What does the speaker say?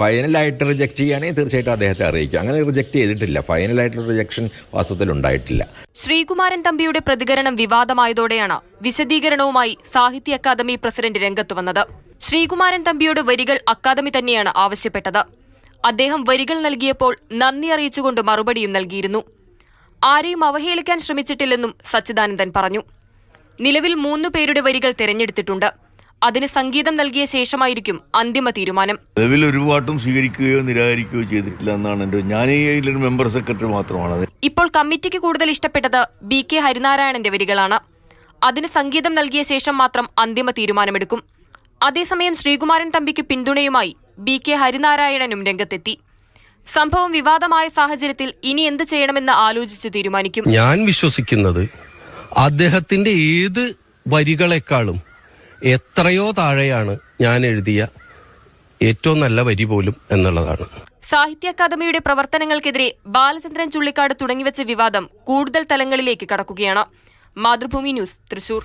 ഫൈനലായിട്ട് റിജക്ട് ചെയ്യുകയാണെങ്കിൽ തീർച്ചയായിട്ടും അദ്ദേഹത്തെ അറിയിക്കും. അങ്ങനെ റിജക്ട് ചെയ്തിട്ടില്ല. ഫൈനലായിട്ടുള്ള റിജക്ഷൻ വാസ്തവത്തിൽ ഉണ്ടായിട്ടില്ല. ശ്രീകുമാരൻ തമ്പിയുടെ പ്രതികരണം വിവാദമായതോടെയാണ് വിശദീകരണവുമായി സാഹിത്യ അക്കാദമി പ്രസിഡന്റ് രംഗത്ത് വന്നത്. ശ്രീകുമാരൻ തമ്പിയുടെ വരികൾ അക്കാദമി തന്നെയാണ് ആവശ്യപ്പെട്ടത്. അദ്ദേഹം വരികൾ നൽകിയപ്പോൾ നന്ദി അറിയിച്ചുകൊണ്ട് മറുപടിയും നൽകിയിരുന്നു. ആരെയും അവഹേളിക്കാൻ ശ്രമിച്ചിട്ടില്ലെന്നും സച്ചിദാനന്ദൻ പറഞ്ഞു. നിലവിൽ 3 പേരുടെ വരികൾ തിരഞ്ഞെടുത്തിട്ടുണ്ട്. അതിന് സംഗീതം നൽകിയ ശേഷമായിരിക്കും അന്തിമ തീരുമാനം. നിലവിൽ ഒരു പാട്ടും സ്വീകരിക്കുകയോ നിരാകരിക്കുകയോ ചെയ്തിട്ടില്ല എന്നാണ് ഞാൻ ഈ മെമ്പർ സെക്രട്ടറി മാത്രമാണ്. ഇപ്പോൾ കമ്മിറ്റിക്ക് കൂടുതൽ ഇഷ്ടപ്പെട്ടത് BK ഹരിനാരായണന്റെ വരികളാണ്. അതിന് സംഗീതം നൽകിയ ശേഷം മാത്രം അന്തിമ തീരുമാനമെടുക്കും. അതേസമയം ശ്രീകുമാരൻ തമ്പിക്ക് പിന്തുണയുമായി BK ഹരിനാരായണനും രംഗത്തെത്തി. സംഭവം വിവാദമായ സാഹചര്യത്തിൽ ഇനി എന്ത് ചെയ്യണമെന്ന് ആലോചിച്ച് തീരുമാനിക്കും. ഞാൻ വിശ്വസിക്കുന്നത് അദ്ദേഹത്തിന്റെ ഏത് വരികളെക്കാളും എത്രയോ താഴെയാണ് ഞാൻ എഴുതിയ ഏറ്റവും നല്ല വരി പോലും എന്നുള്ളതാണ്. സാഹിത്യ അക്കാദമിയുടെ പ്രവർത്തനങ്ങൾക്കെതിരെ ബാലചന്ദ്രൻ ചുള്ളിക്കാട് തുടങ്ങിവെച്ച വിവാദം കൂടുതൽ തലങ്ങളിലേക്ക് കടക്കുകയാണ്. മാതൃഭൂമി ന്യൂസ്, തൃശൂർ.